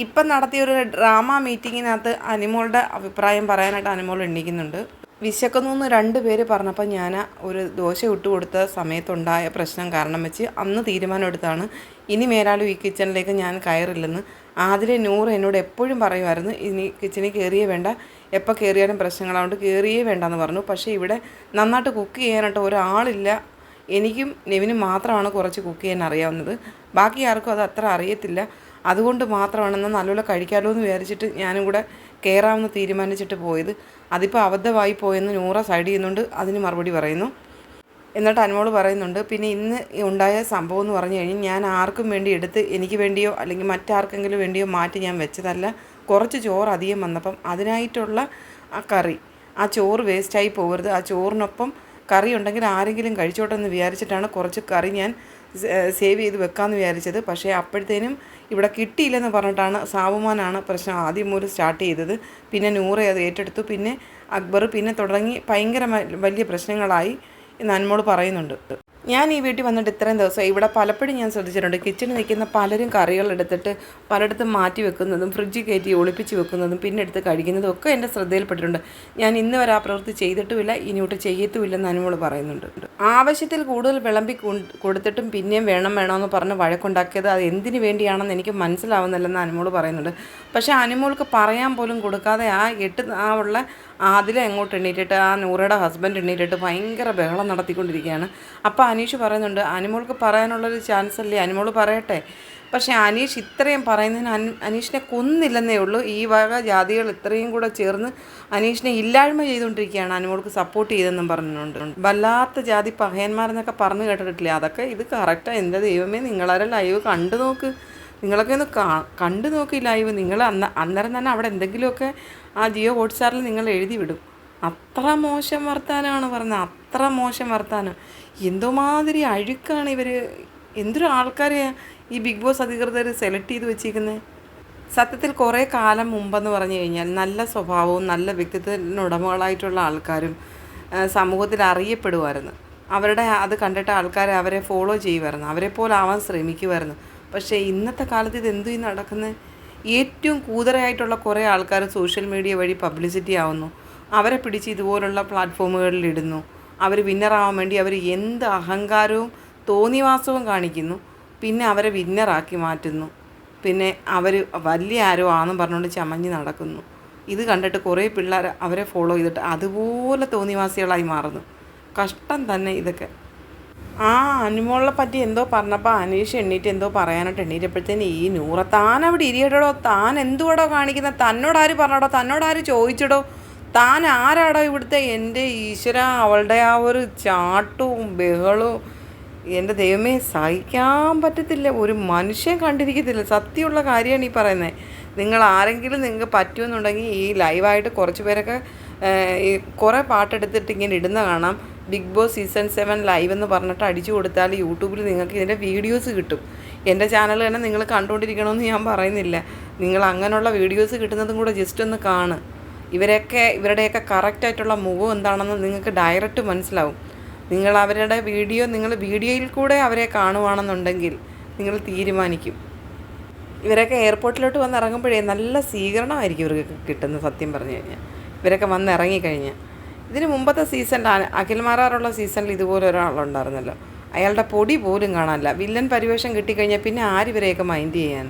ഇപ്പം നടത്തിയൊരു ഡ്രാമ മീറ്റിങ്ങിനകത്ത് അനിമോളുടെ അഭിപ്രായം പറയാനായിട്ട് അനിമോൾ എണ്ണിക്കുന്നുണ്ട്. വിശക്കുന്നു എന്ന് 2 പേര് പറഞ്ഞപ്പോൾ ഞാൻ ഒരു ദോശ ഇട്ട് കൊടുത്ത സമയത്തുണ്ടായ പ്രശ്നം കാരണം വെച്ച് അന്ന് തീരുമാനമെടുത്താണ് ഇനി മേലാലും ഈ കിച്ചണിലേക്ക് ഞാൻ കയറില്ലെന്ന്. ആതിരെ നൂറ് എന്നോട് എപ്പോഴും പറയുമായിരുന്നു ഇനി കിച്ചണിൽ കയറിയേ വേണ്ട, എപ്പോൾ കയറിയാലും പ്രശ്നങ്ങളായതുകൊണ്ട് കയറിയേ വേണ്ടെന്ന് പറഞ്ഞു. പക്ഷേ ഇവിടെ നന്നായിട്ട് കുക്ക് ചെയ്യാനായിട്ട് ഒരാളില്ല. എനിക്കും നെവിനും മാത്രമാണ് കുറച്ച് കുക്ക് ചെയ്യാൻ അറിയാവുന്നത്. ബാക്കി ആർക്കും അത് അത്ര അറിയത്തില്ല. അതുകൊണ്ട് മാത്രമാണെന്ന് നല്ലപോലെ കഴിക്കാമല്ലോ എന്ന് വിചാരിച്ചിട്ട് ഞാനും കൂടെ കയറാമെന്ന് തീരുമാനിച്ചിട്ട് പോയത്. അതിപ്പോൾ അബദ്ധമായി പോയെന്ന് നൂറ സൈഡ് ചെയ്യുന്നുണ്ട്, അതിന് മറുപടി പറയുന്നു. എന്നിട്ട് അനിമോൾ പറയുന്നുണ്ട്, പിന്നെ ഇന്ന് ഉണ്ടായ സംഭവം എന്ന് പറഞ്ഞു കഴിഞ്ഞാൽ ഞാൻ ആർക്കും വേണ്ടി എടുത്ത് എനിക്ക് വേണ്ടിയോ അല്ലെങ്കിൽ മറ്റാർക്കെങ്കിലും വേണ്ടിയോ മാറ്റി ഞാൻ വെച്ചതല്ല. കുറച്ച് ചോറ് അധികം വന്നപ്പം അതിനായിട്ടുള്ള ആ കറി, ആ ചോറ് വേസ്റ്റായി പോകരുത്, ആ ചോറിനൊപ്പം കറി ഉണ്ടെങ്കിൽ ആരെങ്കിലും കഴിച്ചോട്ടെ എന്ന് വിചാരിച്ചിട്ടാണ് കുറച്ച് കറി ഞാൻ സേവ് ചെയ്ത് വെക്കാമെന്ന് വിചാരിച്ചത്. പക്ഷേ അപ്പോഴത്തേനും ഇവിടെ കിട്ടിയില്ലെന്ന് പറഞ്ഞിട്ടാണ് സാബുമാനാണ് പ്രശ്നം ആദ്യം മുതൽ സ്റ്റാർട്ട് ചെയ്തത്. പിന്നെ നൂറെ അത് ഏറ്റെടുത്തു, പിന്നെ അക്ബർ, പിന്നെ തുടങ്ങി ഭയങ്കര വലിയ പ്രശ്നങ്ങളായി എന്ന് അനിമോൾ പറയുന്നുണ്ട്. ഞാൻ ഈ വീട്ടിൽ വന്നിട്ട് ഇത്രയും ദിവസം ഇവിടെ പലപ്പോഴും ഞാൻ ശ്രദ്ധിച്ചിട്ടുണ്ട്, കിച്ചണിൽ നിൽക്കുന്ന പലരും കറികൾ എടുത്തിട്ട് പലയിടത്തും മാറ്റി വെക്കുന്നതും ഫ്രിഡ്ജിൽ കയറ്റി ഒളിപ്പിച്ച് വെക്കുന്നതും പിന്നെ എടുത്ത് കഴിക്കുന്നതും ഒക്കെ എൻ്റെ ശ്രദ്ധയിൽപ്പെട്ടിട്ടുണ്ട്. ഞാൻ ഇന്ന് വരെ ആ പ്രവൃത്തി ചെയ്തിട്ടുമില്ല, ഇനിയോട്ട് ചെയ്യത്തുമില്ലെന്ന് അനിമോൾ പറയുന്നുണ്ട്. ആവശ്യത്തിൽ കൂടുതൽ വിളമ്പി കൊടുത്തിട്ടും പിന്നെയും വേണമെന്ന് പറഞ്ഞ് വഴക്കുണ്ടാക്കിയത് അത് എന്തിനു വേണ്ടിയാണെന്ന് എനിക്ക് മനസ്സിലാവുന്നില്ലെന്ന് അനിമോൾ പറയുന്നുണ്ട്. പക്ഷേ അനിമോൾക്ക് പറയാൻ പോലും കൊടുക്കാതെ ആ ഉള്ള ആദില എങ്ങോട്ട് എണ്ണീറ്റിട്ട് ആ നൂറയുടെ ഹസ്ബൻഡ് എണ്ണീറ്റിട്ട് ഭയങ്കര ബഹളം നടത്തിക്കൊണ്ടിരിക്കുകയാണ്. അപ്പോൾ അനീഷ് പറയുന്നുണ്ട്, അനിമോൾക്ക് പറയാനുള്ളൊരു ചാൻസ് അല്ലേ, അനിമോൾ പറയട്ടെ. പക്ഷേ അനീഷ് ഇത്രയും പറയുന്നതിന് അനീഷിനെ കൊന്നില്ലെന്നേ ഉള്ളൂ. ഈ വക ജാതികൾ ഇത്രയും കൂടെ ചേർന്ന് അനീഷിനെ ഇല്ലായ്മ ചെയ്തുകൊണ്ടിരിക്കുകയാണ്, അനിമോൾക്ക് സപ്പോർട്ട് ചെയ്തെന്നും പറഞ്ഞുകൊണ്ട്. വല്ലാത്ത ജാതി പഹയന്മാരെന്നൊക്കെ പറഞ്ഞു കേട്ടിട്ടില്ലേ, അതൊക്കെ ഇത് കറക്റ്റാണ്. എൻ്റെ ദൈവമേ, നിങ്ങളാരെ ലൈവ് കണ്ടു നോക്ക്, നിങ്ങളൊക്കെ ഒന്ന് കണ്ടു നോക്കി ലൈവ്. നിങ്ങൾ അന്നേരം തന്നെ അവിടെ എന്തെങ്കിലുമൊക്കെ ആ ജിയോ ഹോട്ട്സ്റ്റാറിൽ നിങ്ങൾ എഴുതി വിടും. അത്ര മോശം വർത്താനമാണ് പറഞ്ഞത്, അത്ര മോശം വർത്താനം. എന്തുമാതിരി അഴുക്കാണ് ഇവർ, എന്തൊരു ആൾക്കാരെ ഈ ബിഗ് ബോസ് അധികൃതർ സെലക്ട് ചെയ്ത് വെച്ചിരിക്കുന്നത്. സത്യത്തിൽ കുറേ കാലം മുമ്പെന്ന് പറഞ്ഞു കഴിഞ്ഞാൽ നല്ല സ്വഭാവവും നല്ല വ്യക്തിത്വത്തിനുടമകളായിട്ടുള്ള ആൾക്കാരും സമൂഹത്തിൽ അറിയപ്പെടുമായിരുന്നു. അവരുടെ അത് കണ്ടിട്ട് ആൾക്കാരെ അവരെ ഫോളോ ചെയ്യുമായിരുന്നു, അവരെ പോലെ ആവാൻ ശ്രമിക്കുമായിരുന്നു. പക്ഷേ ഇന്നത്തെ കാലത്ത് ഇതെന്തു ഈ നടക്കുന്നത്? ഏറ്റവും കൂതറയായിട്ടുള്ള കുറേ ആൾക്കാർ സോഷ്യൽ മീഡിയ വഴി പബ്ലിസിറ്റി ആവുന്നു, അവരെ പിടിച്ച് ഇതുപോലുള്ള പ്ലാറ്റ്ഫോമുകളിൽ ഇടുന്നു. അവർ വിന്നറാവാൻ വേണ്ടി അവർ എന്ത് അഹങ്കാരവും തോന്നിവാസവും കാണിക്കുന്നു, പിന്നെ അവരെ വിന്നറാക്കി മാറ്റുന്നു, പിന്നെ അവർ വലിയ ആരോ ആണെന്ന് പറഞ്ഞുകൊണ്ട് ചമഞ്ഞ് നടക്കുന്നു. ഇത് കണ്ടിട്ട് കുറേ പിള്ളേർ അവരെ ഫോളോ ചെയ്തിട്ട് അതുപോലെ തോന്നിവാസികളായി മാറുന്നു. കഷ്ടം തന്നെ ഇതൊക്കെ. അനിമോളെ പറ്റി എന്തോ പറഞ്ഞപ്പോൾ അനീഷ് എണ്ണീറ്റ് എന്തോ പറയാനായിട്ട് എണ്ണീറ്റപ്പോഴത്തേന് ഈ നൂറ, താൻ അവിടെ ഇരിയടോ, താൻ എന്തുവാടോ കാണിക്കുന്നത്, തന്നോടാര് പറഞ്ഞോടോ, തന്നോടാര് ചോദിച്ചടോ, താൻ ആരാടോ ഇവിടുത്തെ? എൻ്റെ ഈശ്വര, അവളുടെ ആ ഒരു ചാട്ടവും ബഹളവും എൻ്റെ ദൈവമേ സഹിക്കാൻ പറ്റത്തില്ല. ഒരു മനുഷ്യൻ കണ്ടിരിക്കത്തില്ല. സത്യമുള്ള കാര്യമാണ് ഈ പറയുന്നത്. നിങ്ങൾ ആരെങ്കിലും നിങ്ങൾക്ക് പറ്റുമെന്നുണ്ടെങ്കിൽ ഈ ലൈവായിട്ട് കുറച്ച് പേരൊക്കെ ഈ കുറേ പാട്ടെടുത്തിട്ട് ഇങ്ങനെ ഇടുന്ന കാണാം. ബിഗ് ബോസ് സീസൺ 7 ലൈവ് എന്ന് പറഞ്ഞിട്ട് അടിച്ചു കൊടുത്താൽ യൂട്യൂബിൽ നിങ്ങൾക്ക് ഇതിൻ്റെ വീഡിയോസ് കിട്ടും. എൻ്റെ ചാനൽ തന്നെ നിങ്ങൾ കണ്ടുകൊണ്ടിരിക്കണമെന്ന് ഞാൻ പറയുന്നില്ല. നിങ്ങൾ അങ്ങനെയുള്ള വീഡിയോസ് കിട്ടുന്നതും കൂടെ ജസ്റ്റ് ഒന്ന് കാണുക. ഇവരുടെയൊക്കെ കറക്റ്റായിട്ടുള്ള മുഖം എന്താണെന്ന് നിങ്ങൾക്ക് ഡയറക്റ്റ് മനസ്സിലാവും. നിങ്ങൾ അവരുടെ വീഡിയോയിൽ കൂടെ അവരെ കാണുവാണെന്നുണ്ടെങ്കിൽ നിങ്ങൾ തീരുമാനിക്കും. ഇവരൊക്കെ എയർപോർട്ടിലോട്ട് വന്ന് ഇറങ്ങുമ്പോഴേ നല്ല സ്വീകരണമായിരിക്കും ഇവർക്ക് കിട്ടുന്നത്. സത്യം പറഞ്ഞു കഴിഞ്ഞാൽ ഇവരൊക്കെ വന്ന് ഇറങ്ങിക്കഴിഞ്ഞാൽ. ഇതിന് മുമ്പത്തെ സീസണിൽ അഖിൽമാരാറുള്ള സീസണിൽ ഇതുപോലെ ഒരാളുണ്ടായിരുന്നല്ലോ, അയാളുടെ പൊടി പോലും കാണാനില്ല. വില്ലൻ പരിവേഷം കിട്ടിക്കഴിഞ്ഞാൽ പിന്നെ ആരിവരെയൊക്കെ മൈൻഡ് ചെയ്യാൻ?